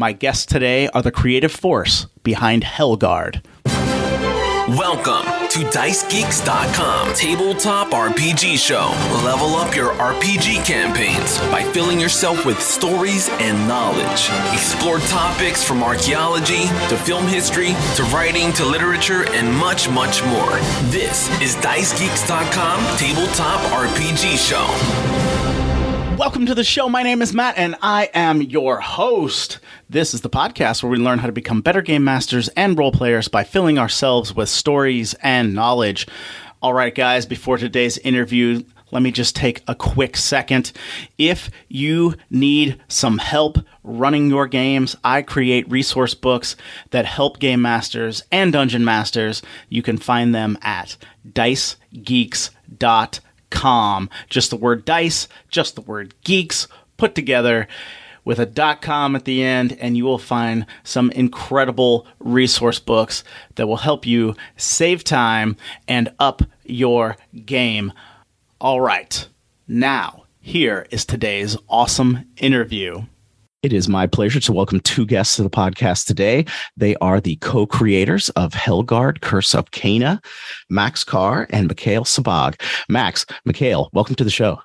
My guests today are the creative force behind Hellgard. Welcome to DiceGeeks.com Tabletop RPG Show. Level up your RPG campaigns by filling yourself with stories and knowledge. Explore topics from archaeology to film history to writing to literature and much, much more. This is DiceGeeks.com Tabletop RPG Show. Welcome to the show. My name is Matt, and I am your host. This is the podcast where we learn how to become better game masters and role players by filling ourselves with stories and knowledge. All right, guys, before today's interview, let me just take a quick second. If you need some help running your games, I create resource books that help game masters and dungeon masters. You can find them at dicegeeks.com. Just the word dice, just the word geeks put together with a .com at the end, and you will find some incredible resource books that will help you save time and up your game. All right, now here is today's awesome interview. It is my pleasure to welcome two guests to the podcast today. They are the co-creators of Hellgard, Curse of Caina, Max Carr and Mikael Sebag. Max, Mikael, welcome to the show.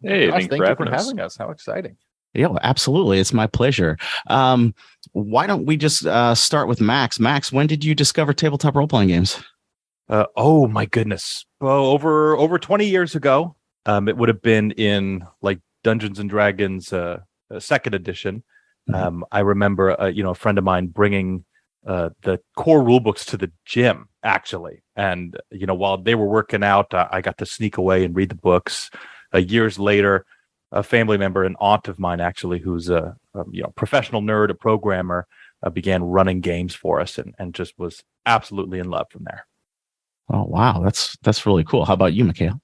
Hey, thank you for having us. How exciting. Yeah, absolutely. It's my pleasure. Why don't we just start with Max? Max, when did you discover tabletop role-playing games? Oh, my goodness. Well, over 20 years ago, it would have been in like Dungeons and Dragons second edition. I remember, a friend of mine bringing the core rule books to the gym, actually. And, while they were working out, I got to sneak away and read the books. Years later, a family member, an aunt of mine, actually, who's a professional nerd, a programmer, began running games for us and just was absolutely in love from there. Oh, wow. That's really cool. How about you, Mikael?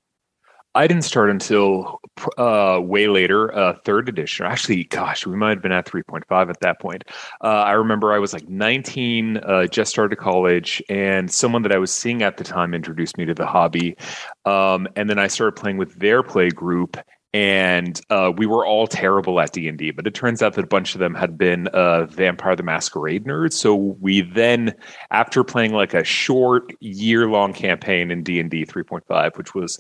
I didn't start until way later, third edition. Actually, gosh, we might have been at 3.5 at that point. I remember I was like 19, just started college, and someone that I was seeing at the time introduced me to the hobby. And then I started playing with their play group, and we were all terrible at D&D, but it turns out that a bunch of them had been Vampire the Masquerade nerds. So we then, after playing like a short year-long campaign in D&D 3.5, which was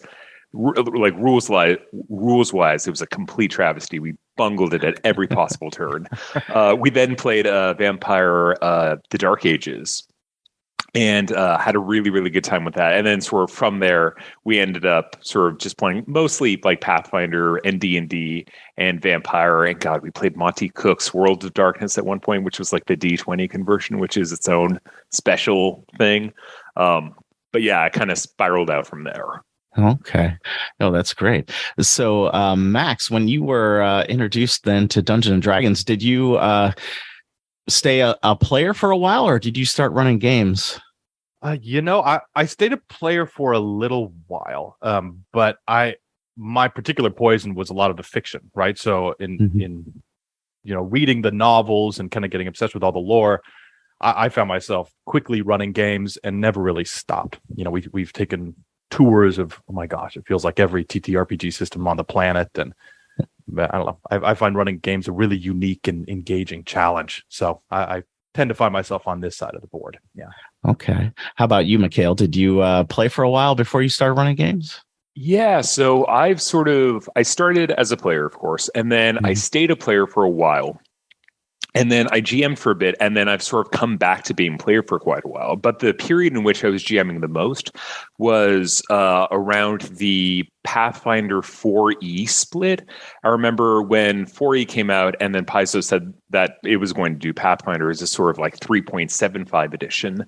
like rules wise, it was a complete travesty. We bungled it at every possible turn. We then played Vampire the Dark Ages and had a really, really good time with that. And then sort of from there, we ended up sort of just playing mostly like Pathfinder and D&D and Vampire. And God, we played Monty Cook's World of Darkness at one point, which was like the D20 conversion, which is its own special thing. But yeah, I kind of spiraled out from there. Okay. Oh, that's great. So, Max, when you were introduced then to Dungeons and Dragons, did you stay a player for a while, or did you start running games? I stayed a player for a little while, but my particular poison was a lot of the fiction, right? So in reading the novels and kind of getting obsessed with all the lore, I found myself quickly running games and never really stopped. We've taken tours of, oh my gosh, it feels like every TTRPG system on the planet. And I don't know, I find running games a really unique and engaging challenge. So I tend to find myself on this side of the board. Yeah. Okay. How about you, Mikael? Did you play for a while before you started running games? Yeah, so I started as a player, of course, and then I stayed a player for a while. And then I GM'd for a bit, and then I've sort of come back to being player for quite a while. But the period in which I was GMing the most was around the Pathfinder 4E split. I remember when 4E came out, and then Paizo said that it was going to do Pathfinder as a sort of like 3.75 edition.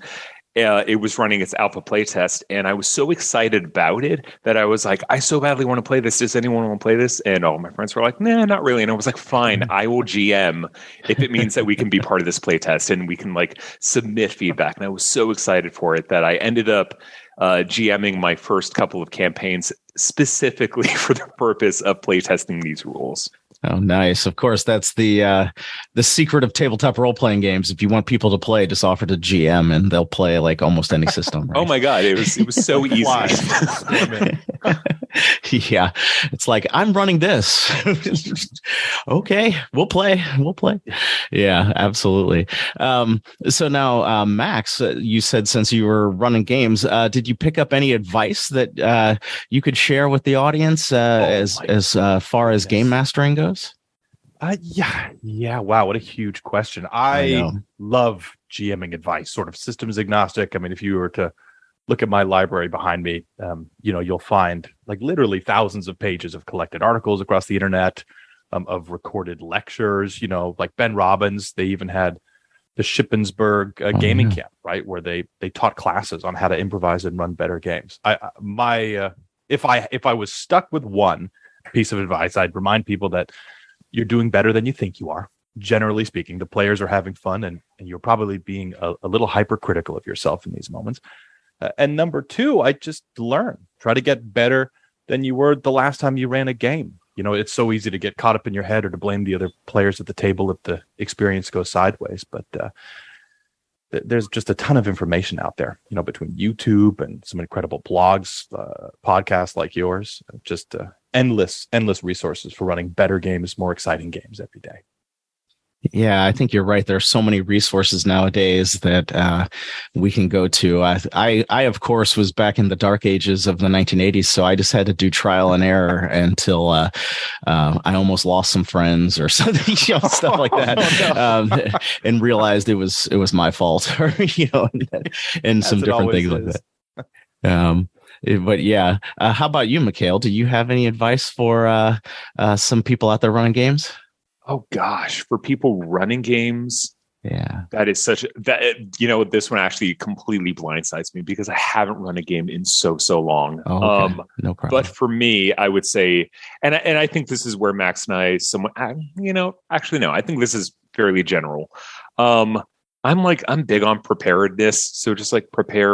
It was running its alpha playtest, and I was so excited about it that I was like, I so badly want to play this. Does anyone want to play this? And all my friends were like, nah, not really. And I was like, fine, I will GM if it means that we can be part of this playtest and we can like submit feedback. And I was so excited for it that I ended up GMing my first couple of campaigns specifically for the purpose of playtesting these rules. Oh, nice. Of course, that's the secret of tabletop role-playing games. If you want people to play, just offer to GM and they'll play like almost any system. Right? Oh my God, it was so easy. Yeah. It's like, I'm running this. Okay, we'll play. Yeah, absolutely. So now, Max, you said since you were running games, did you pick up any advice that you could share with the audience as far as game mastering goes? Yeah. Wow, what a huge question. I love GMing advice, sort of systems agnostic. I mean, if you were to look at my library behind me, you'll find like literally thousands of pages of collected articles across the internet, of recorded lectures. Like Ben Robbins, they even had the Shippensburg gaming camp, right, where they taught classes on how to improvise and run better games. If I was stuck with one piece of advice, I'd remind people that you're doing better than you think you are. Generally speaking, the players are having fun, and you're probably being a little hypercritical of yourself in these moments. And number two, I just try to get better than you were the last time you ran a game. It's so easy to get caught up in your head or to blame the other players at the table if the experience goes sideways. But there's just a ton of information out there, between YouTube and some incredible blogs, podcasts like yours, just endless resources for running better games, more exciting games every day. Yeah, I think you're right. There are so many resources nowadays that we can go to. I, of course, was back in the dark ages of the 1980s, so I just had to do trial and error until I almost lost some friends or something, stuff like that, and realized it was my fault, or and some different things like that. But yeah, how about you, Mikael? Do you have any advice for some people out there running games? Oh gosh, for people running games, that is this one actually completely blindsides me because I haven't run a game in so long. Oh, okay. No problem. But for me, I would say, and I think this is where Max and I somewhat, actually no, I think this is fairly general. I'm big on preparedness, so just like prepare,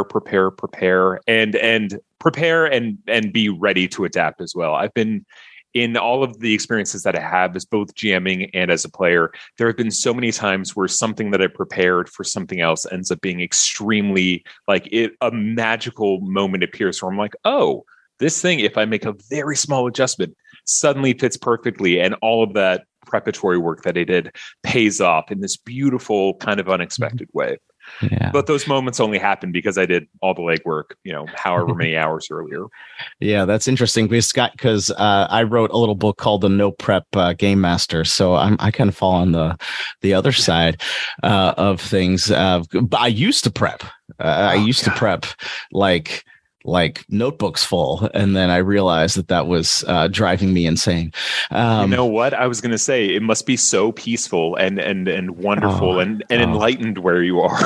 and prepare and be ready to adapt as well. I've been in all of the experiences that I have as both GMing and as a player, there have been so many times where something that I prepared for something else ends up being extremely a magical moment appears where I'm like, oh, this thing, if I make a very small adjustment, suddenly fits perfectly. And all of that preparatory work that I did pays off in this beautiful kind of unexpected way. Yeah. But those moments only happen because I did all the legwork, however many hours earlier. Yeah, that's interesting because I wrote a little book called The No Prep Game Master. So I kind of fall on the other side of things. But I used to prep. I used to prep like notebooks full, and then I realized that was driving me insane. You know what I was going to say? It must be so peaceful and wonderful and enlightened where you are.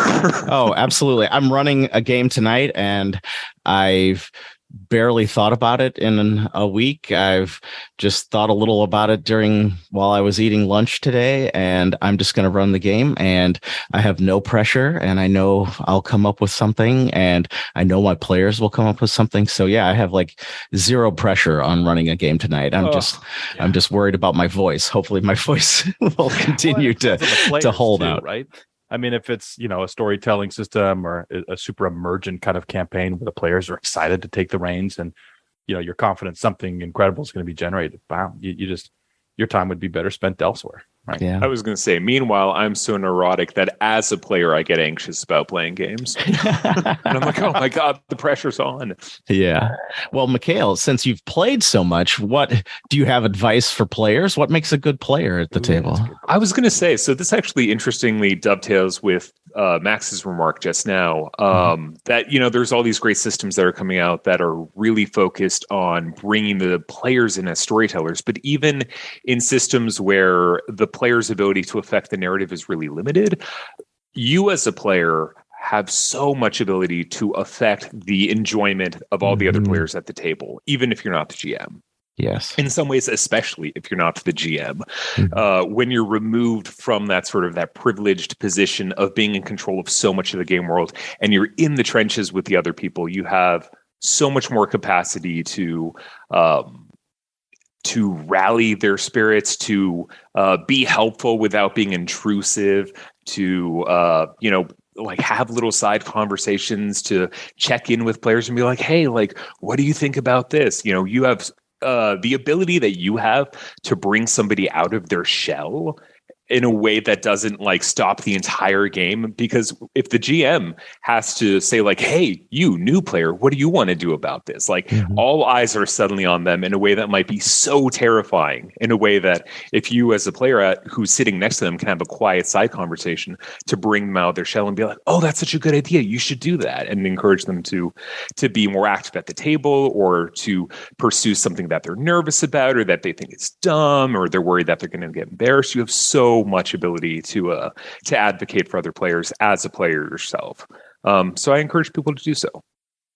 Oh, absolutely! I'm running a game tonight, and I've barely thought about it in a week. I've just thought a little about it while I was eating lunch today, and I'm just going to run the game, and I have no pressure, and I know I'll come up with something, and I know my players will come up with something. So yeah, I have zero pressure on running a game tonight. I'm just worried about my voice. Hopefully my voice will continue to hold out. Right. I mean, if it's, a storytelling system or a super emergent kind of campaign where the players are excited to take the reins and, you're confident something incredible is going to be generated. Wow. Your time would be better spent elsewhere. Right. Yeah. I was going to say, meanwhile, I'm so neurotic that as a player, I get anxious about playing games. And I'm like, oh my God, the pressure's on. Yeah. Well, Mikael, since you've played so much, what do you have advice for players? What makes a good player at the table? I was going to say, so this actually interestingly dovetails with Max's remark just now, that, there's all these great systems that are coming out that are really focused on bringing the players in as storytellers. But even in systems where the player's ability to affect the narrative is really limited, you as a player have so much ability to affect the enjoyment of all the other players at the table, even if you're not the GM. Yes. In some ways, especially if you're not the GM, when you're removed from that sort of that privileged position of being in control of so much of the game world and you're in the trenches with the other people, you have so much more capacity to to rally their spirits, to be helpful without being intrusive, to like have little side conversations, to check in with players and be like, hey, like, what do you think about this? You have the ability that you have to bring somebody out of their shell in a way that doesn't like stop the entire game. Because if the GM has to say like, hey, you new player, what do you want to do about this? Like all eyes are suddenly on them in a way that might be so terrifying, in a way that if you as a player who's sitting next to them can have a quiet side conversation to bring them out of their shell and be like, oh, that's such a good idea. You should do that. And encourage them to be more active at the table, or to pursue something that they're nervous about, or that they think is dumb, or they're worried that they're going to get embarrassed. You have so much ability to advocate for other players as a player yourself. So I encourage people to do so.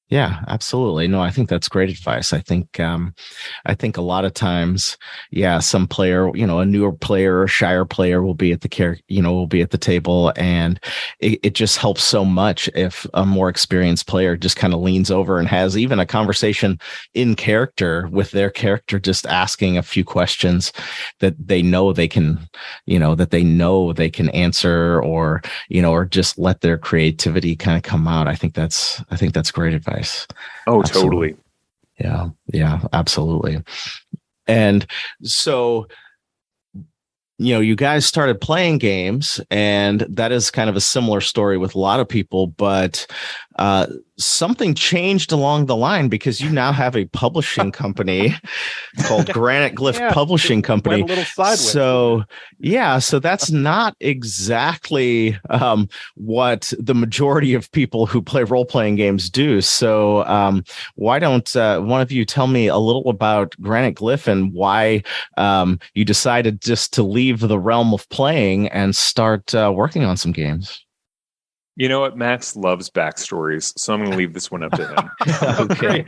Yeah, absolutely. No, I think that's great advice. I think a lot of times, some player, a newer player or shyer player will be at the table, and it just helps so much if a more experienced player just kind of leans over and has even a conversation in character with their character, just asking a few questions that they know they can answer, or just let their creativity kind of come out. I think that's great advice. Oh, absolutely. Totally. Yeah, absolutely. And so, you guys started playing games, and that is kind of a similar story with a lot of people, but something changed along the line, because you now have a publishing company called Granite Glyph Publishing Company. Went a little sideways. So that's not exactly what the majority of people who play role-playing games do. So why don't one of you tell me a little about Granite Glyph and why you decided just to leave the realm of playing and start working on some games? You know what? Max loves backstories, so I'm going to leave this one up to him. Okay.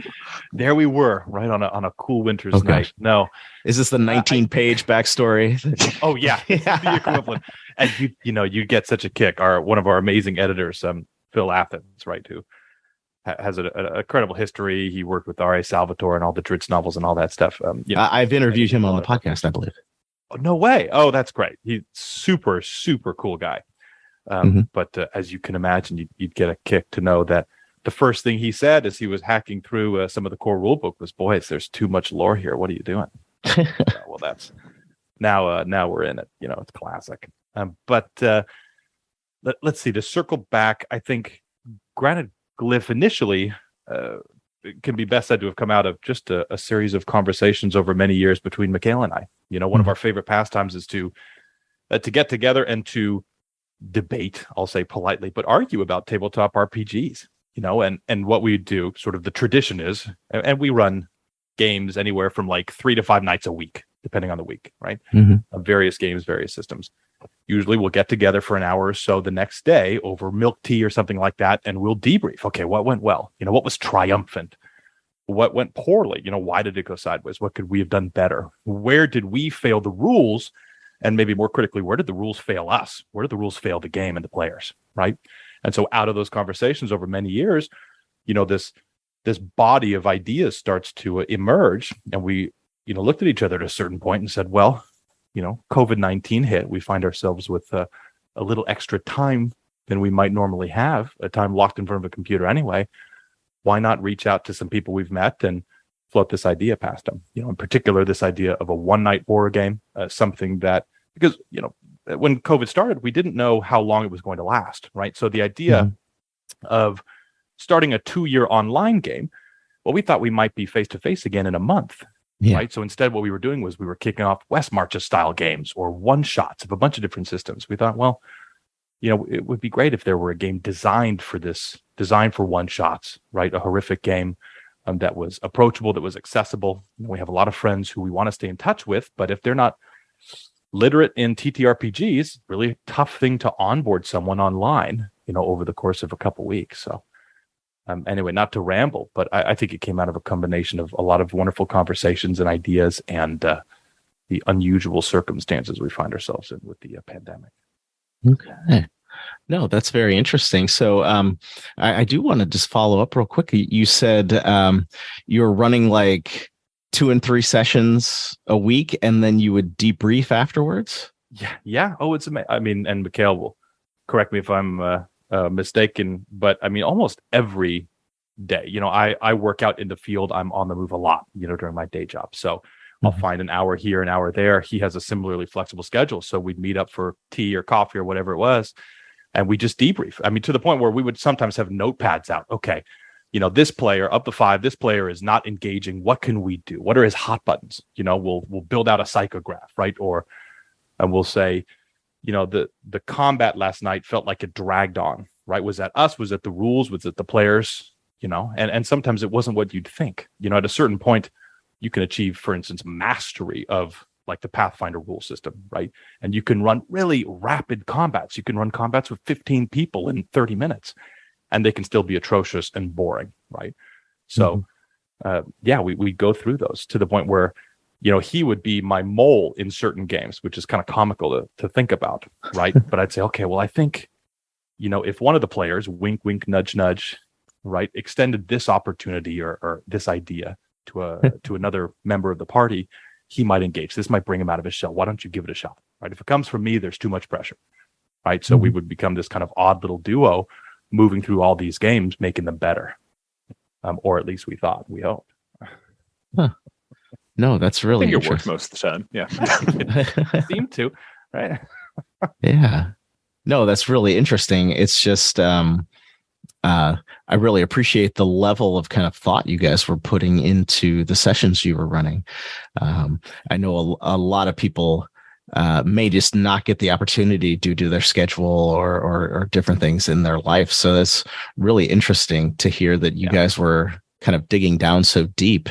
There we were, right on a cool winter's night. No. Is this the 19-page backstory? Oh, yeah. It's the equivalent. And you get such a kick. One of our amazing editors, Phil Athens, right, who has a credible history. He worked with R.A. Salvatore and all the Dritz novels and all that stuff. I've interviewed him on the podcast, I believe. Oh, no way. Oh, that's great. He's super, super cool guy. But as you can imagine, you'd get a kick to know that the first thing he said as he was hacking through some of the core rulebook was, boys, there's too much lore here. What are you doing? Well, that's now we're in it. It's classic. But let's see, to circle back, I think Granite Glyph initially can be best said to have come out of just a series of conversations over many years between Mikael and I. One of our favorite pastimes is to get together and to debate, I'll say politely, but argue about tabletop RPGs, and what we do, sort of the tradition is, and we run games anywhere from like 3 to 5 nights a week, depending on the week, right? Of various games, various systems. Usually we'll get together for an hour or so the next day over milk tea or something like that, and we'll debrief. Okay, what went well? What was triumphant? What went poorly? Why did it go sideways? What could we have done better? Where did we fail the rules? And maybe more critically, where did the rules fail us? Where did the rules fail the game and the players, right? And so out of those conversations over many years, this body of ideas starts to emerge. And we, looked at each other at a certain point and said, well, COVID-19 hit. We find ourselves with a little extra time than we might normally have, a time locked in front of a computer anyway. Why not reach out to some people we've met and float this idea past them? In particular, this idea of a one-night horror game, something that, because, when COVID started, we didn't know how long it was going to last, right? So the idea of starting a 2-year online game, well, we thought we might be face-to-face again in a month, right? So instead, what we were doing was we were kicking off West Marches style games or one-shots of a bunch of different systems. We thought, well, it would be great if there were a game designed for one-shots, right? A horrific game that was approachable, that was accessible. We have a lot of friends who we want to stay in touch with, but if they're not literate in TTRPGs, really a tough thing to onboard someone online, over the course of a couple weeks. So anyway, not to ramble, but I think it came out of a combination of a lot of wonderful conversations and ideas and the unusual circumstances we find ourselves in with the pandemic. Okay. No, that's very interesting. So I do want to just follow up real quick. You said you're running like 2 and 3 sessions a week, and then you would debrief afterwards? Yeah. Oh, it's amazing. I mean, and Mikael will correct me if I'm mistaken, but I mean, almost every day, I work out in the field. I'm on the move a lot, during my day job. So I'll find an hour here, an hour there. He has a similarly flexible schedule. So we'd meet up for tea or coffee or whatever it was. And we just debrief. I mean, to the point where we would sometimes have notepads out. Okay, this player up to 5, this player is not engaging. What can we do? What are his hot buttons? We'll build out a psychograph, right? And we'll say, the combat last night felt like it dragged on, right? Was that us? Was it the rules? Was it the players? And sometimes it wasn't what you'd think. At a certain point, you can achieve, for instance, mastery of like the Pathfinder rule system, right? And you can run really rapid combats. You can run combats with 15 people in 30 minutes, and they can still be atrocious and boring, right? So, we go through those to the point where, he would be my mole in certain games, which is kind of comical to think about, right? But I'd say, okay, well, I think, if one of the players, wink, wink, nudge, nudge, right, extended this opportunity or this idea to another member of the party, he might engage. This might bring him out of his shell. Why don't you give it a shot, right? If it comes from me, there's too much pressure, right? So we would become this kind of odd little duo moving through all these games, making them better. Or at least we hoped. Huh. No, that's really I think interesting. it worked most of the time. Yeah. It seemed to, right? Yeah. No, that's really interesting. It's just, I really appreciate the level of kind of thought you guys were putting into the sessions you were running. I know a lot of people may just not get the opportunity due to their schedule or different things in their life. So that's really interesting to hear that you guys were kind of digging down so deep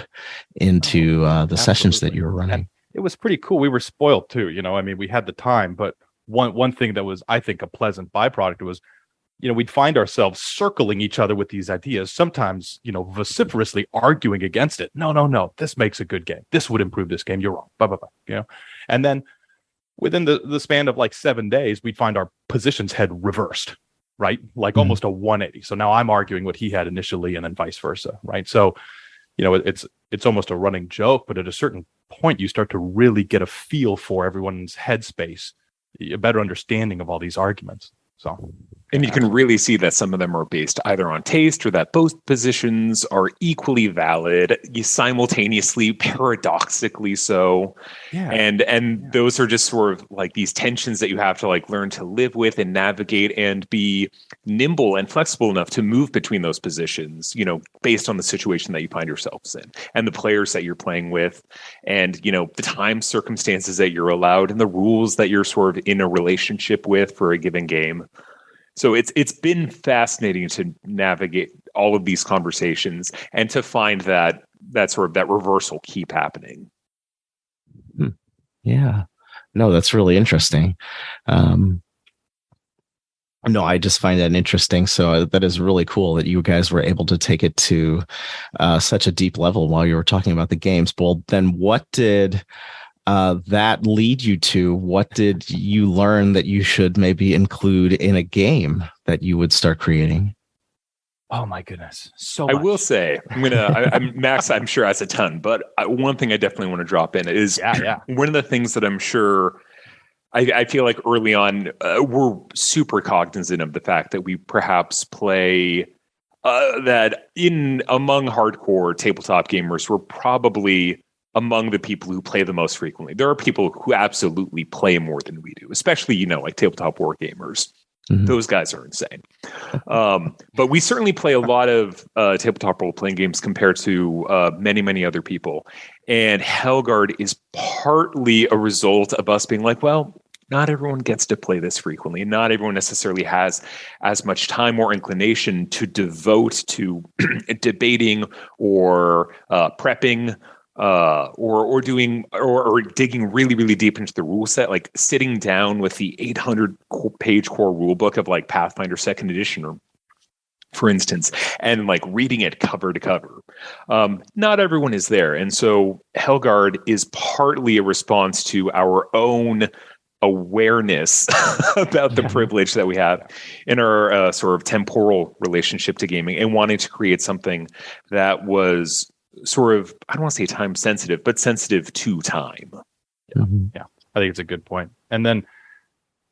into the sessions that you were running. And it was pretty cool. We were spoiled too. I mean, we had the time, but one thing that was, I think, a pleasant byproduct was, we'd find ourselves circling each other with these ideas, sometimes, vociferously arguing against it. No, this makes a good game. This would improve this game. You're wrong. Blah, blah, blah. And then within the span of like 7 days, we'd find our positions had reversed, right? Like almost a 180. So now I'm arguing what he had initially and then vice versa, right? So, it's almost a running joke, but at a certain point, you start to really get a feel for everyone's headspace, a better understanding of all these arguments. So, and you can really see that some of them are based either on taste or that both positions are equally valid, simultaneously, paradoxically so. Yeah. And those are just sort of like these tensions that you have to like learn to live with and navigate and be nimble and flexible enough to move between those positions, based on the situation that you find yourselves in and the players that you're playing with and, the time circumstances that you're allowed and the rules that you're sort of in a relationship with for a given game. So it's been fascinating to navigate all of these conversations and to find that sort of that reversal keep happening. Yeah, no, that's really interesting. No, I just find that interesting. So that is really cool that you guys were able to take it to such a deep level while you were talking about the games. Well, then what did that lead you to? What did you learn that you should maybe include in a game that you would start creating? Oh my goodness. So I much. will say, Max, I'm sure has a ton, but one thing I definitely want to drop in is one of the things that I'm sure I feel like early on, we're super cognizant of the fact that we perhaps play that among hardcore tabletop gamers, we're probably among the people who play the most frequently. There are people who absolutely play more than we do, especially, like tabletop war gamers. Mm-hmm. Those guys are insane. But we certainly play a lot of tabletop role-playing games compared to many, many other people. And Hellgard is partly a result of us being like, well, not everyone gets to play this frequently. Not everyone necessarily has as much time or inclination to devote to debating or prepping or doing or digging really, really deep into the rule set, like sitting down with the 800-page core rule book of like Pathfinder 2nd Edition, or for instance, and like reading it cover to cover. Not everyone is there. And so Hellgard is partly a response to our own awareness about the privilege that we have in our sort of temporal relationship to gaming and wanting to create something that was sort of, I don't want to say time sensitive, but sensitive to time. Yeah, I think it's a good point. And then,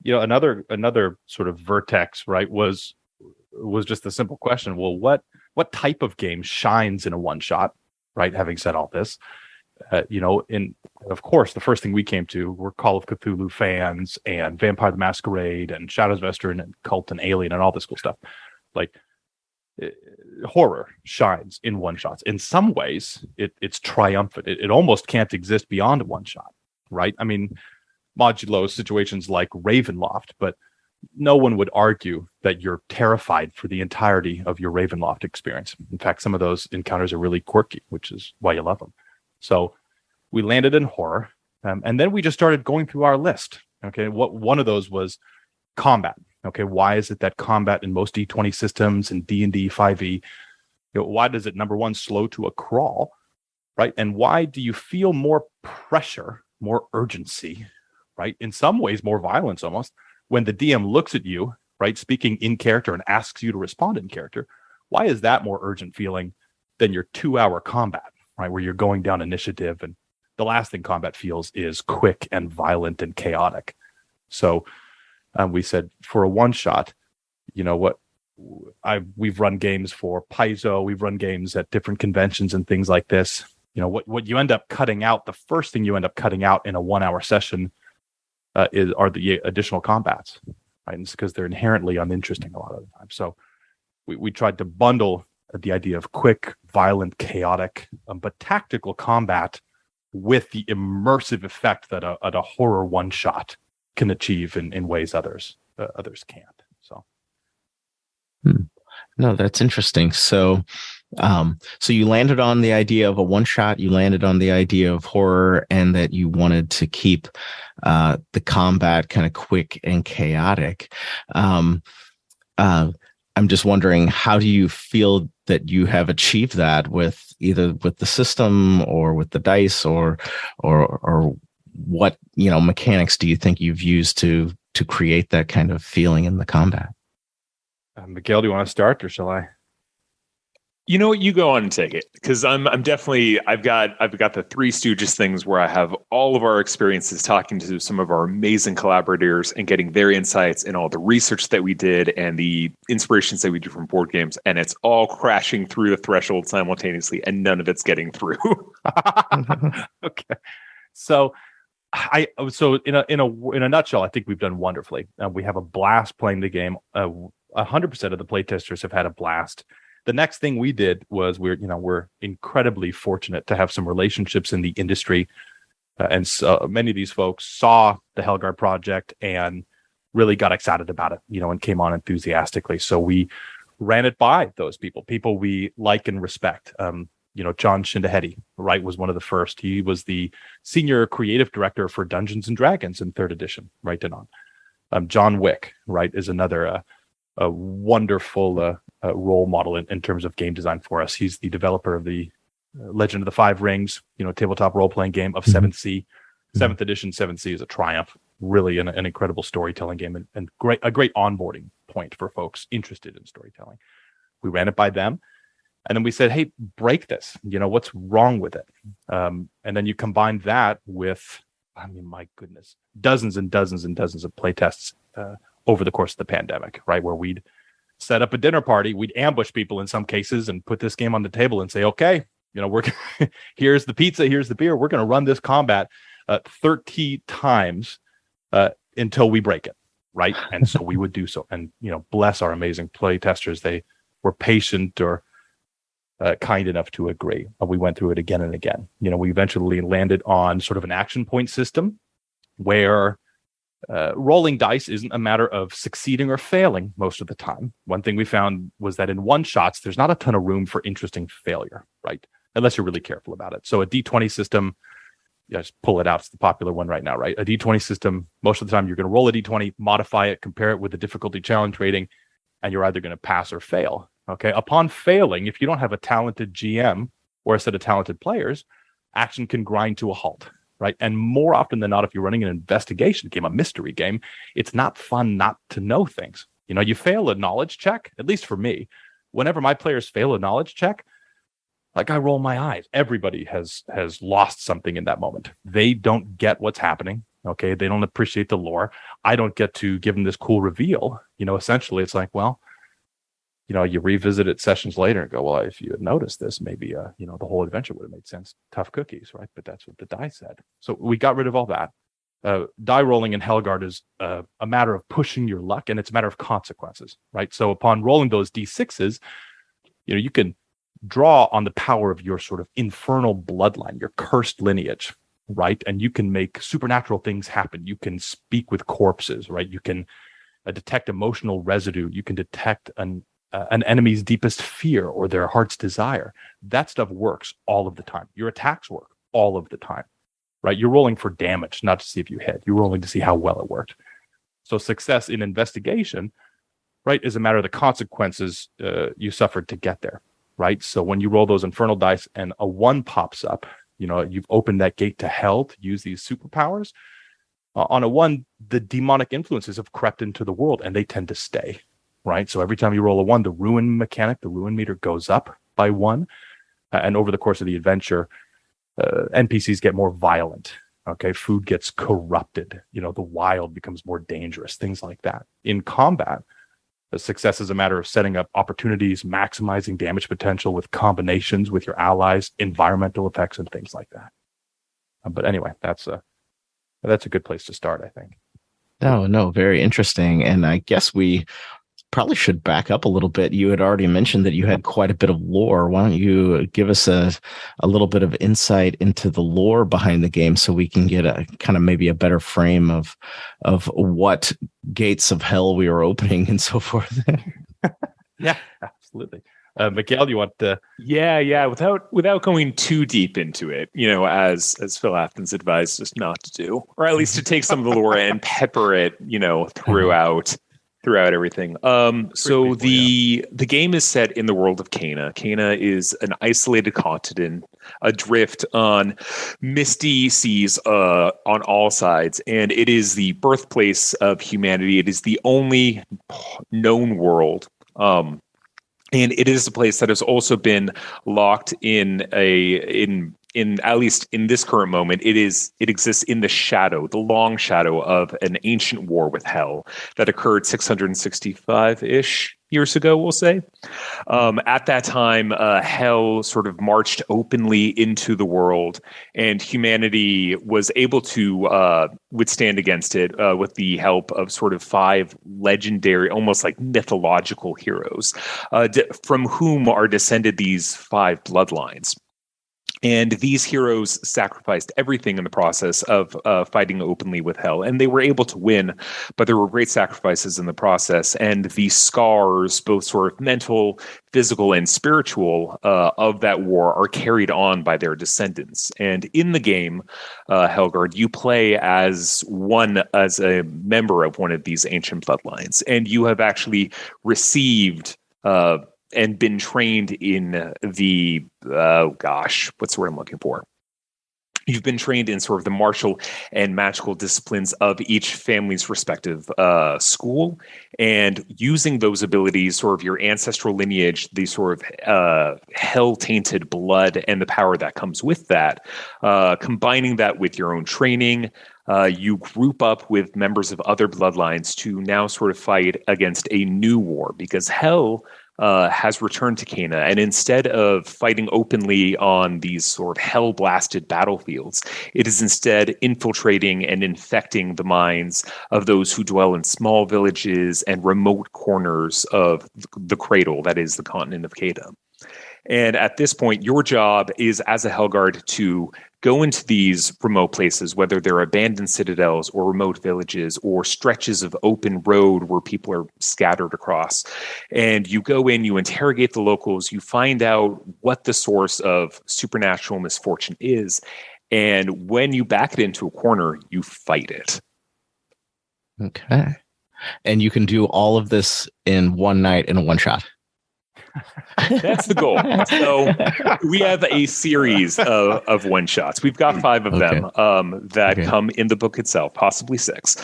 another sort of vertex, right, was just the simple question, well, what type of game shines in a one shot, right? Having said all this, of course, the first thing we came to were Call of Cthulhu fans and Vampire the Masquerade and Shadows of Esther and Cult and Alien and all this cool stuff. Like, horror shines in one shots. In some ways, it's triumphant. It almost can't exist beyond a one shot, right? I mean, modulo situations like Ravenloft, but no one would argue that you're terrified for the entirety of your Ravenloft experience. In fact, some of those encounters are really quirky, which is why you love them. So we landed in horror, and then we just started going through our list. Okay, one of those was combat. Okay, why is it that combat in most D20 systems and D&D 5e, why does it, number one, slow to a crawl, right? And why do you feel more pressure, more urgency, right? In some ways, more violence almost, when the DM looks at you, right, speaking in character and asks you to respond in character. Why is that more urgent feeling than your 2-hour combat, right, where you're going down initiative, and the last thing combat feels is quick and violent and chaotic. So we said, for a one shot, we've run games for Paizo, we've run games at different conventions and things like this. What you end up cutting out, the first thing you end up cutting out in a 1-hour session are the additional combats, right? And it's because they're inherently uninteresting a lot of the time. So we tried to bundle the idea of quick, violent, chaotic, but tactical combat with the immersive effect that a horror one shot can achieve in ways others can't. So, no, that's interesting. So you landed on the idea of a one shot. You landed on the idea of horror, and that you wanted to keep the combat kind of quick and chaotic. I'm just wondering, how do you feel that you have achieved that with either with the system or with the dice, or what mechanics do you think you've used to create that kind of feeling in the combat? Mikael, do you want to start, or shall I? You know what? You go on and take it, because I'm definitely, I've got the Three Stooges things where I have all of our experiences talking to some of our amazing collaborators and getting their insights and all the research that we did and the inspirations that we do from board games, and it's all crashing through the threshold simultaneously, and none of it's getting through. Okay, so in a nutshell, I think we've done wonderfully. We have a blast playing the game. 100% of the playtesters have had a blast. The next thing we did was we're incredibly fortunate to have some relationships in the industry, and so many of these folks saw the Hellgard project and really got excited about it, and came on enthusiastically. So we ran it by those people we like and respect. John Shindahedi, right, was one of the first. He was the senior creative director for Dungeons and Dragons in 3rd edition, right, and on. John Wick, right, is another a wonderful role model in terms of game design for us. He's the developer of the Legend of the Five Rings, tabletop role-playing game of 7th Sea. 7th edition 7th Sea is a triumph, really an incredible storytelling game, and a great onboarding point for folks interested in storytelling. We ran it by them, and then we said, hey, break this. What's wrong with it? And then you combine that with, my goodness, dozens and dozens and dozens of playtests over the course of the pandemic, right? Where we'd set up a dinner party, we'd ambush people in some cases and put this game on the table and say, okay, we're here's the pizza, here's the beer. We're going to run this combat 30 times until we break it, right? And so we would do so. And, bless our amazing play testers. They were patient or kind enough to agree. We went through it again and again. We eventually landed on sort of an action point system where rolling dice isn't a matter of succeeding or failing most of the time. One thing we found was that in one shots, there's not a ton of room for interesting failure, right? Unless you're really careful about it. So a D20 system, just pull it out. It's the popular one right now, right? A D20 system, most of the time you're going to roll a D20, modify it, compare it with the difficulty challenge rating, and you're either going to pass or fail. Okay. Upon failing, if you don't have a talented GM or a set of talented players, action can grind to a halt. Right. And more often than not, if you're running an investigation game, a mystery game, it's not fun not to know things. You fail a knowledge check, at least for me. Whenever my players fail a knowledge check, Like, I roll my eyes. Everybody has lost something in that moment. They don't get what's happening. Okay, they don't appreciate the lore. I don't get to give them this cool reveal. Essentially, it's like, well, you revisit it sessions later and go, well, if you had noticed this, maybe the whole adventure would have made sense. Tough cookies, right? But that's what the die said. So we got rid of all that. Die rolling in Hellguard is a matter of pushing your luck, and it's a matter of consequences, right? So upon rolling those D6s, you can draw on the power of your sort of infernal bloodline, your cursed lineage, right? And you can make supernatural things happen. You can speak with corpses, right? You can detect emotional residue. You can detect an enemy's deepest fear or their heart's desire. That stuff works all of the time. Your attacks work all of the time, right? You're rolling for damage, not to see if you hit. You're rolling to see how well it worked. So success in investigation, right, is a matter of the consequences you suffered to get there, right? So when you roll those infernal dice and a 1 pops up, you've opened that gate to hell to use these superpowers. On a 1, the demonic influences have crept into the world and they tend to stay, right? So every time you roll a 1, the ruin mechanic, the ruin meter goes up by 1. And over the course of the adventure, NPCs get more violent. Okay, food gets corrupted. The wild becomes more dangerous, things like that. In combat, the success is a matter of setting up opportunities, maximizing damage potential with combinations with your allies, environmental effects, and things like that. But anyway, that's a good place to start, I think. No, very interesting. And I guess we probably should back up a little bit. You had already mentioned that you had quite a bit of lore. Why don't you give us a little bit of insight into the lore behind the game so we can get a kind of maybe a better frame of what gates of hell we are opening and so forth. Yeah, absolutely. Mikael, you want to? Yeah. Without going too deep into it, as Phil Afton's advised us not to do, or at least to take some of the lore and pepper it, throughout everything. So the game is set in the world of Caina. Caina is an isolated continent adrift on misty seas on all sides, and it is the birthplace of humanity. It is the only known world. And it is a place that has also been locked in at least in this current moment, it exists in the long shadow of an ancient war with hell that occurred 665-ish years ago, we'll say. At that time, hell sort of marched openly into the world, and humanity was able to withstand against it with the help of sort of 5 legendary, almost like mythological heroes, from whom are descended these 5 bloodlines. And these heroes sacrificed everything in the process of fighting openly with hell. And they were able to win, but there were great sacrifices in the process. And the scars, both sort of mental, physical, and spiritual of that war are carried on by their descendants. And in the game, Hellgard, you play as a member of one of these ancient bloodlines. And you have actually received and been trained in the, what's the word I'm looking for? You've been trained in sort of the martial and magical disciplines of each family's respective school, and using those abilities, sort of your ancestral lineage, the sort of hell-tainted blood and the power that comes with that, combining that with your own training, you group up with members of other bloodlines to now sort of fight against a new war, because hell has returned to Caina, and instead of fighting openly on these sort of hell-blasted battlefields, it is instead infiltrating and infecting the minds of those who dwell in small villages and remote corners of the cradle, that is the continent of Caina. And at this point, your job is, as a Hellguard, to go into these remote places, whether they're abandoned citadels or remote villages or stretches of open road where people are scattered across. And you go in, you interrogate the locals, you find out what the source of supernatural misfortune is. And when you back it into a corner, you fight it. Okay. And you can do all of this in one night in a one shot. That's the goal. So we have a series of one shots. We've got 5 of them that come in the book itself, possibly 6.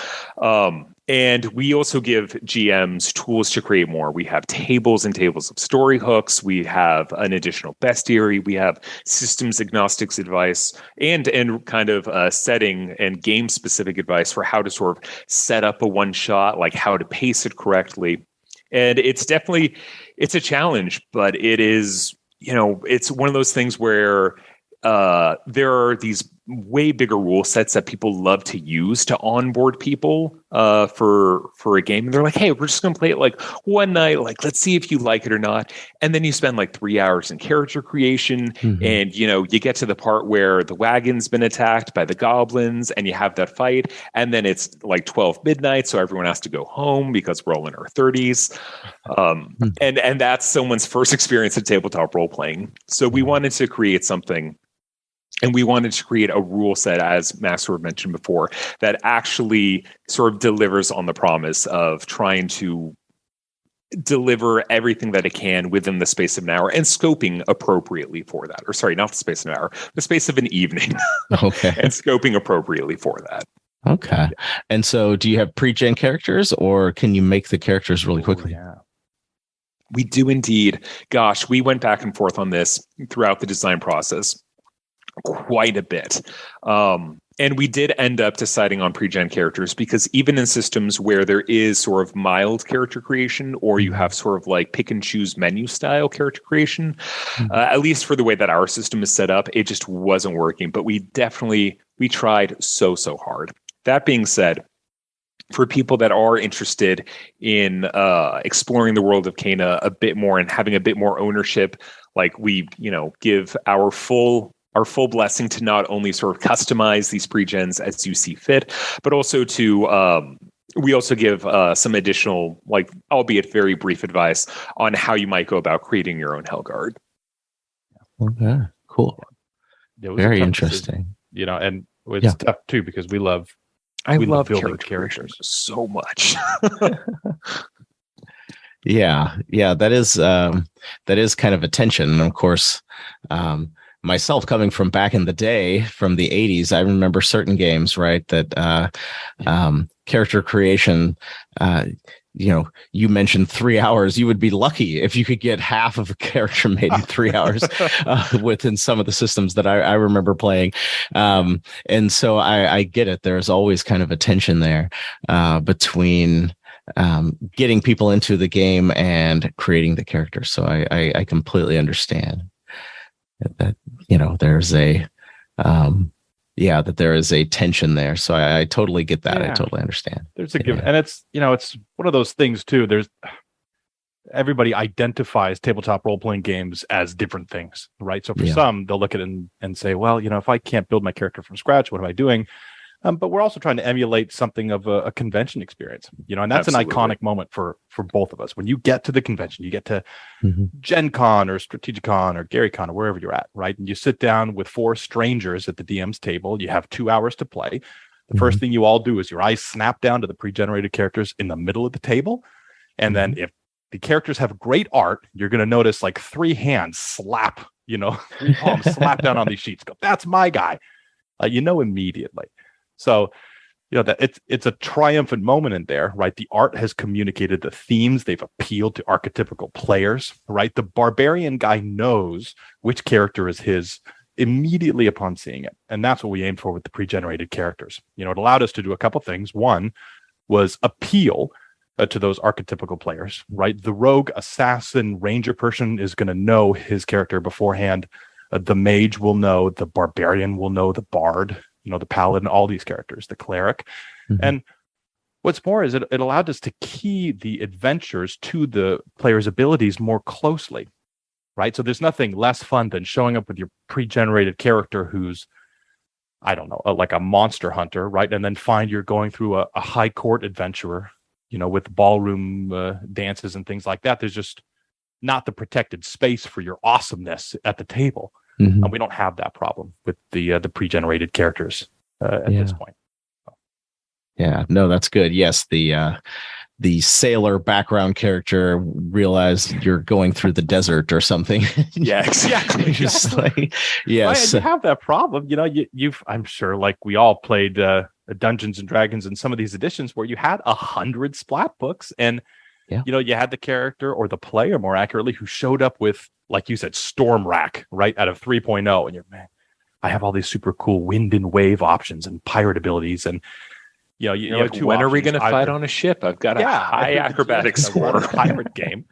And we also give GMs tools to create more. We have tables and tables of story hooks. We have an additional bestiary. We have systems agnostics advice and kind of setting and game specific advice for how to sort of set up a one shot, like how to pace it correctly. And it's a challenge, but it is, it's one of those things where there are these way bigger rule sets that people love to use to onboard people for a game. And they're like, hey, we're just going to play it like one night. Like, let's see if you like it or not. And then you spend like 3 hours in character creation. And, you get to the part where the wagon's been attacked by the goblins and you have that fight. And then it's like 12 midnight. So everyone has to go home because we're all in our 30s. And that's someone's first experience at tabletop role playing. So we wanted to create something. And we wanted to create a rule set, as Master mentioned before, that actually sort of delivers on the promise of trying to deliver everything that it can within the space of an hour and scoping appropriately for that. Or sorry, not the space of an hour, the space of an evening. Okay. And scoping appropriately for that. Okay. And so do you have pre-gen characters or can you make the characters really quickly? Yeah. We do indeed. Gosh, we went back and forth on this throughout the design process quite a bit. And we did end up deciding on pre-gen characters because even in systems where there is sort of mild character creation or you have sort of like pick and choose menu style character creation, at least for the way that our system is set up, it just wasn't working. But we tried so hard. That being said, for people that are interested in exploring the world of Caina a bit more and having a bit more ownership, like we, give our full blessing to not only sort of customize these pre-gens as you see fit, but also to we also give some additional, like, albeit very brief advice on how you might go about creating your own Hellgard. Okay, cool. Very interesting. Decision, and it's tough too because we love building characters so much. Yeah, that is kind of a tension, and of course. Myself coming from back in the day, from the 80s, I remember certain games, right, that character creation, you mentioned 3 hours. You would be lucky if you could get half of a character made in 3 hours within some of the systems that I remember playing. And so I get it. There's always kind of a tension there between getting people into the game and creating the character. So I completely understand that there's that there is a tension there. So I totally get that. I totally understand. There's a give, and it's it's one of those things too. There's everybody identifies tabletop role playing games as different things, right? So for some, they'll look at it and say, well, if I can't build my character from scratch, what am I doing? But we're also trying to emulate something of a convention experience, and that's an iconic moment for both of us. When you get to the convention, you get to Gen Con or Strategicon or GaryCon or wherever you're at, right? And you sit down with 4 strangers at the DM's table. You have 2 hours to play. The first thing you all do is your eyes snap down to the pre-generated characters in the middle of the table. And then if the characters have great art, you're going to notice like 3 hands slap, 3 palms slap down on these sheets. Go, that's my guy. Immediately. So, that it's a triumphant moment in there, right? The art has communicated the themes. They've appealed to archetypical players, right? The barbarian guy knows which character is his immediately upon seeing it. And that's what we aimed for with the pre-generated characters. It allowed us to do a couple things. One was appeal to those archetypical players, right? The rogue, assassin, ranger person is going to know his character beforehand. The mage will know, the barbarian will know, the bard, the paladin, all these characters, the cleric. And what's more is it allowed us to key the adventures to the player's abilities more closely, right? So there's nothing less fun than showing up with your pre-generated character who's, I don't know, like a monster hunter, right? And then find you're going through a high court adventurer, with ballroom dances and things like that. There's just not the protected space for your awesomeness at the table. And we don't have that problem with the pre-generated characters at this point. Yeah, no, that's good. Yes, the sailor background character realized you're going through the desert or something. Yeah, exactly. Just like, yes, right, you have that problem. You've I'm sure, like we all played Dungeons and Dragons and some of these editions where you had 100 splat books, and you had the character or the player, more accurately, who showed up with, like you said, Storm Rack right out of 3.0, and you're, man, I have all these super cool wind and wave options and pirate abilities, and you have two when options. are we going to fight on a ship? I've got a high acrobatic score. Pirate game,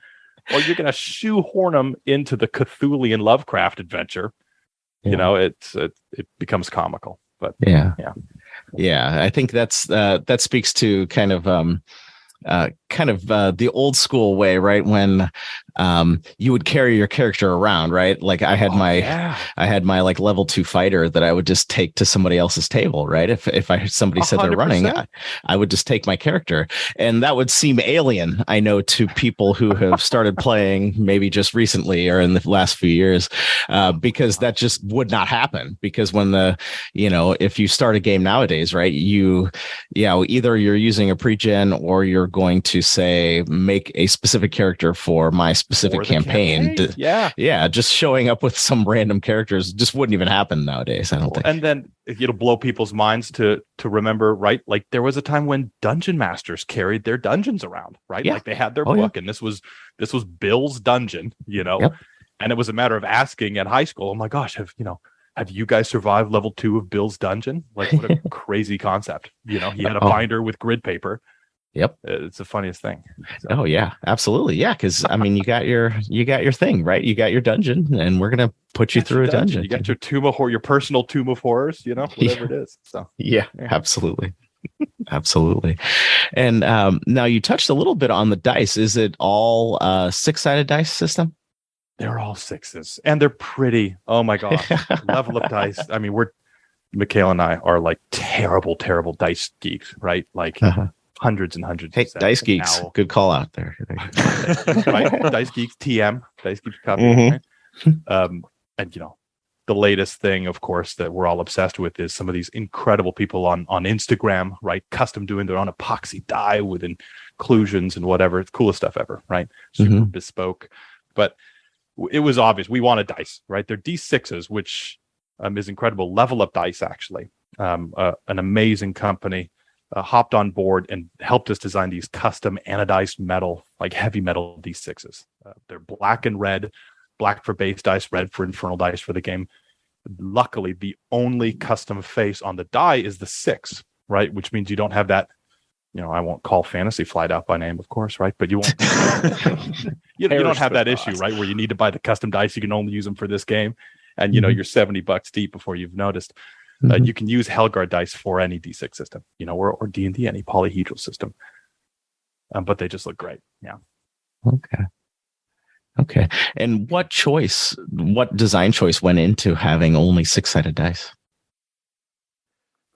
or you're going to shoehorn them into the Cthulhian Lovecraft adventure. It becomes comical. But yeah, I think that speaks to kind of the old school way, right? When you would carry your character around, right? Like I had my like level 2 fighter that I would just take to somebody else's table, right? If somebody said they're running, I would just take my character, and that would seem alien, I know, to people who have started playing maybe just recently or in the last few years, because that just would not happen. Because when if you start a game nowadays, right, either you're using a pre-gen or you're going to say make a specific character for my specific campaign. Just showing up with some random characters just wouldn't even happen nowadays, I don't think. And then it'll blow people's minds to remember, right? Like there was a time when dungeon masters carried their dungeons around, right? Like they had their book, and this was Bill's dungeon, and it was a matter of asking at high school, oh my gosh, have you guys survived level 2 of Bill's dungeon? Like what a crazy concept. He had a binder with grid paper. Yep. It's the funniest thing. So. Oh yeah, absolutely. Yeah. Cause I mean, you got your thing, right? You got your dungeon, and we're going to put you through a dungeon. You got your tomb of your personal tomb of horrors, whatever it is. So yeah. Absolutely. Absolutely. And now you touched a little bit on the dice. Is it all 6-sided dice system? They're all 6s, and they're pretty. Oh my gosh. Level up dice. I mean, Mikael and I are like terrible dice geeks, right? Like hundreds and hundreds. Hey, Dice Geeks, good call out there. Right? Dice Geeks TM, Dice Geeks copy. Right? And the latest thing, of course, that we're all obsessed with is some of these incredible people on Instagram, right? Custom doing their own epoxy die with inclusions and whatever. It's coolest stuff ever, right? Super bespoke. But it was obvious we wanted dice, right? They're D6s, which is incredible. Level Up Dice, actually, an amazing company. Hopped on board and helped us design these custom anodized metal, like heavy metal D6s. They're black and red, black for base dice, red for infernal dice for the game. Luckily, the only custom face on the die is the 6, right? Which means you don't have that, I won't call Fantasy Flight out by name, of course, right? But you won't, you don't have that issue, right? Where you need to buy the custom dice. You can only use them for this game. And, you're $70 deep before you've noticed. You can use Hellguard dice for any D6 system, or D&D, any polyhedral system. But they just look great. Yeah. Okay. And what design choice went into having only 6-sided dice?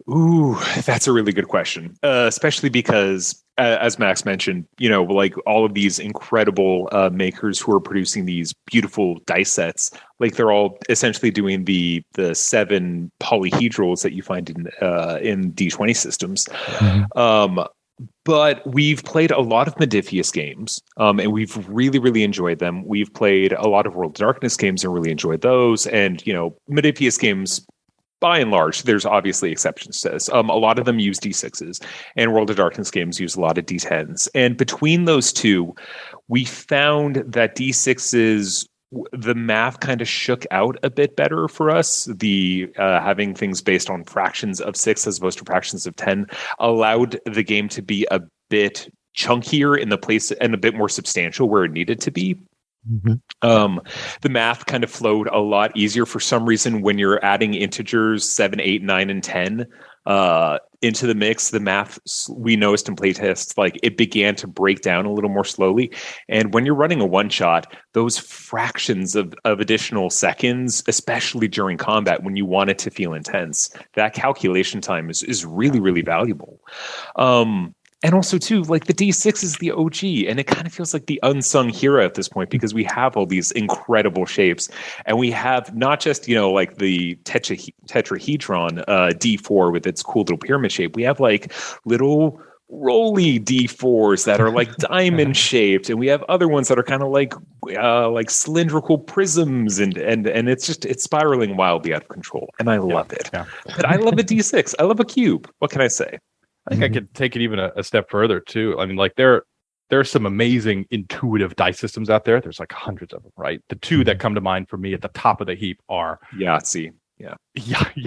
Ooh, that's a really good question. Especially because, as Max mentioned, like all of these incredible makers who are producing these beautiful dice sets, like they're all essentially doing the 7 polyhedrals that you find in D20 systems. But we've played a lot of Modiphius games, and we've really, really enjoyed them. We've played a lot of World of Darkness games and really enjoyed those. And, Modiphius games, by and large, there's obviously exceptions to this. A lot of them use D6s, and World of Darkness games use a lot of D10s. And between those two, we found that D6s, the math kind of shook out a bit better for us. The having things based on fractions of 6 as opposed to fractions of 10 allowed the game to be a bit chunkier in the place and a bit more substantial where it needed to be. The math kind of flowed a lot easier for some reason when you're adding integers 7, 8, 9, and 10 into the mix. The math, we noticed in playtests, like it began to break down a little more slowly. And when you're running a one-shot, those fractions of additional seconds, especially during combat when you want it to feel intense, that calculation time is really, really valuable. And also, too, like the D6 is the OG, and it kind of feels like the unsung hero at this point because we have all these incredible shapes, and we have not just, like the tetrahedron D4 with its cool little pyramid shape. We have like little rolly D4s that are like diamond shaped, and we have other ones that are kind of like cylindrical prisms, and it's spiraling wildly out of control, and I love it. Yeah. But I love a D6. I love a cube. What can I say? I think I could take it even a step further too. I mean, like there are some amazing intuitive dice systems out there. There's like hundreds of them, right? The two that come to mind for me at the top of the heap are Yahtzee. Yeah. Yahtzee.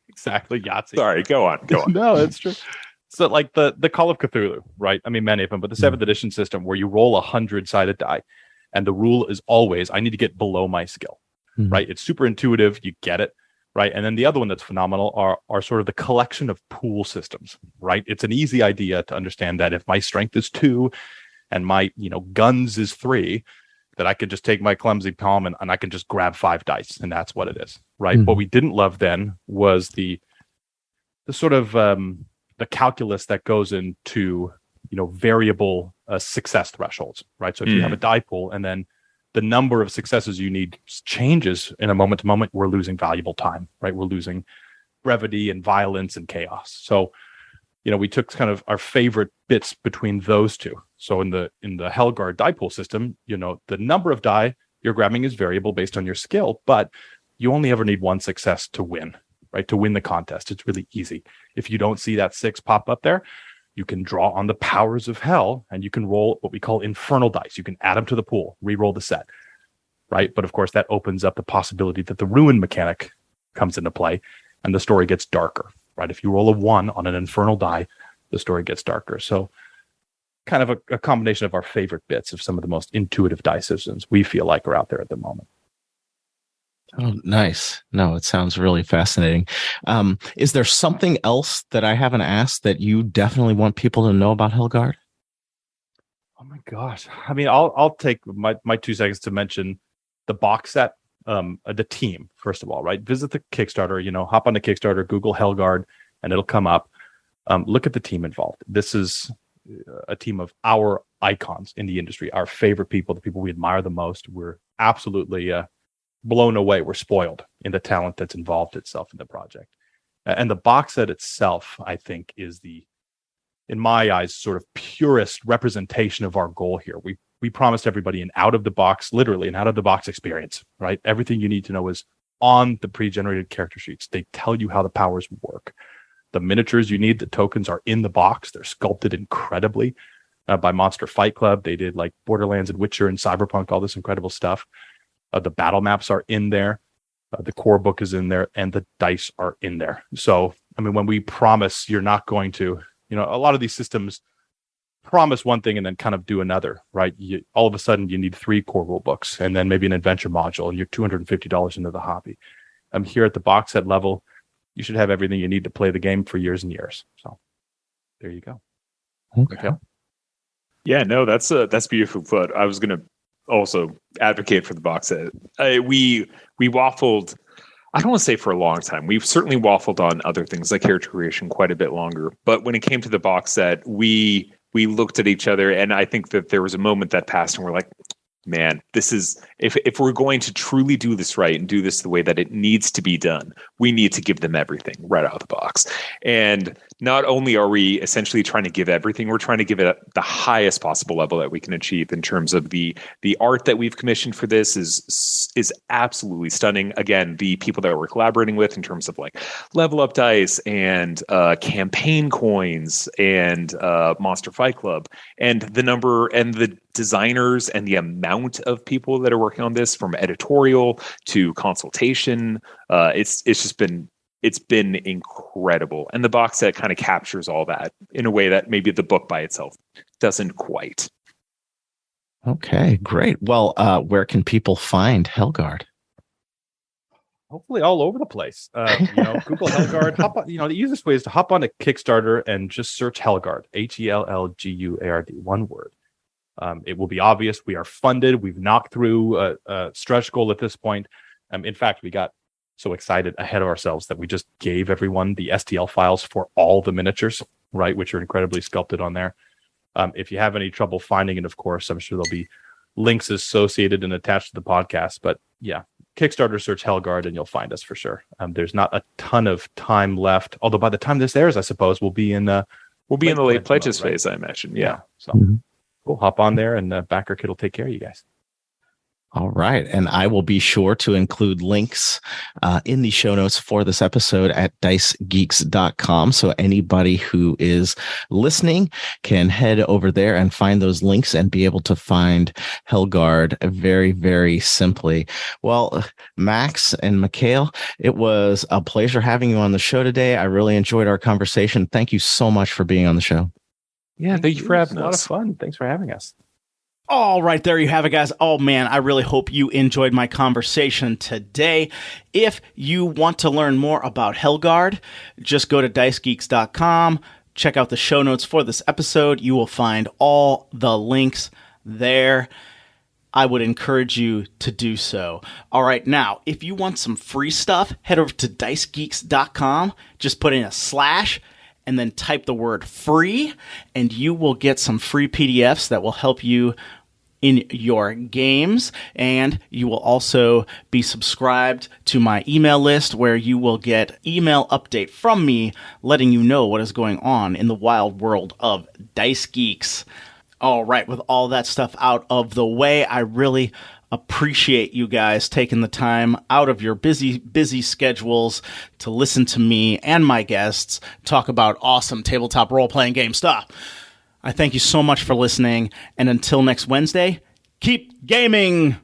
Exactly, Yahtzee. Sorry, go on. No, it's true. So like the Call of Cthulhu, right? I mean, many of them, but the 7th edition system where you roll 100-sided die, and the rule is always I need to get below my skill, right? It's super intuitive. You get it, right? And then the other one that's phenomenal are sort of the collection of pool systems, right? It's an easy idea to understand that if my strength is 2 and my guns is 3, that I could just take my clumsy palm and I can just grab 5 dice, and that's what it is, right? What we didn't love then was the sort of the calculus that goes into variable success thresholds, right? So if you have a die pool and then the number of successes you need changes in a moment to moment, we're losing valuable time, right? We're losing brevity and violence and chaos. So we took kind of our favorite bits between those two. So in the Hellgard die pool system, the number of die you're grabbing is variable based on your skill, but you only ever need 1 success to win, right? To win the contest. It's really easy. If you don't see that 6 pop up there, you can draw on the powers of hell and you can roll what we call infernal dice. You can add them to the pool, re-roll the set, right? But of course, that opens up the possibility that the ruin mechanic comes into play and the story gets darker, right? If you roll a 1 on an infernal die, the story gets darker. So kind of a combination of our favorite bits of some of the most intuitive dice systems we feel like are out there at the moment. Oh, nice. No, it sounds really fascinating. Is there something else that I haven't asked that you definitely want people to know about Hellgard? Oh my gosh. I mean, I'll take my 2 seconds to mention the box set, the team, first of all, right? Visit the Kickstarter, hop on the Kickstarter, Google Hellgard, and it'll come up. Look at the team involved. This is a team of our icons in the industry, our favorite people, the people we admire the most. We're absolutely blown away. We're spoiled in the talent that's involved itself in the project. And the box set itself, I think, is in my eyes, sort of purest representation of our goal here. We promised everybody an out-of-the-box, literally an out-of-the-box experience, right? Everything you need to know is on the pre-generated character sheets. They tell you how the powers work. The miniatures you need, the tokens are in the box. They're sculpted incredibly by Monster Fight Club. They did like Borderlands and Witcher and Cyberpunk, all this incredible stuff. The battle maps are in there. The core book is in there, and the dice are in there. So, I mean, when we promise you're not going to, a lot of these systems promise one thing and then kind of do another, right? All of a sudden, you need 3 core rule books and then maybe an adventure module, and you're $250 into the hobby. Here at the box set level, you should have everything you need to play the game for years and years. So, there you go. Okay. Yeah, no, that's beautiful. But I was going to also advocate for the box set. We waffled, I don't want to say for a long time. We've certainly waffled on other things like character creation quite a bit longer. But when it came to the box set, we looked at each other, and I think that there was a moment that passed and we're like, man, this is, if we're going to truly do this right and do this the way that it needs to be done, we need to give them everything right out of the box. And not only are we essentially trying to give everything, we're trying to give it the highest possible level that we can achieve in terms of the art that we've commissioned for this is absolutely stunning. Again, the people that we're collaborating with in terms of like level up dice and campaign coins and Monster Fight Club, and the number and the designers and the amount of people that are working on this, from editorial to consultation, it's been incredible. And the box set kind of captures all that in a way that maybe the book by itself doesn't quite. Okay, great. Well, where can people find Hellgard? Hopefully all over the place. Google Hellgard. The easiest way is to hop on a Kickstarter and just search Hellgard, Hellguard, one word. It will be obvious. We are funded. We've knocked through a stretch goal at this point. In fact, we got so excited ahead of ourselves that we just gave everyone the STL files for all the miniatures, right, which are incredibly sculpted on there. If you have any trouble finding it, of course, I'm sure there'll be links associated and attached to the podcast. But yeah, Kickstarter, search Hellguard, and you'll find us for sure. There's not a ton of time left, although by the time this airs, I suppose we'll be in the late pledges phase, I imagine. Yeah. So we'll hop on there, and Backer Kid will take care of you guys. All right. And I will be sure to include links in the show notes for this episode at dicegeeks.com. So anybody who is listening can head over there and find those links and be able to find Hellguard very, very simply. Well, Max and Mikael, it was a pleasure having you on the show today. I really enjoyed our conversation. Thank you so much for being on the show. Yeah, thank you for having us. A lot of fun. Thanks for having us. All right, there you have it, guys. Oh, man, I really hope you enjoyed my conversation today. If you want to learn more about Hellguard, just go to dicegeeks.com, check out the show notes for this episode. You will find all the links there. I would encourage you to do so. All right, now, if you want some free stuff, head over to dicegeeks.com. Just put in / and then type the word free, and you will get some free PDFs that will help you in your games. And you will also be subscribed to my email list, where you will get email update from me letting you know what is going on in the wild world of Dice Geeks. All right, with all that stuff out of the way, I really appreciate you guys taking the time out of your busy schedules to listen to me and my guests talk about awesome tabletop role-playing game stuff. I thank you so much for listening, and until next Wednesday, keep gaming!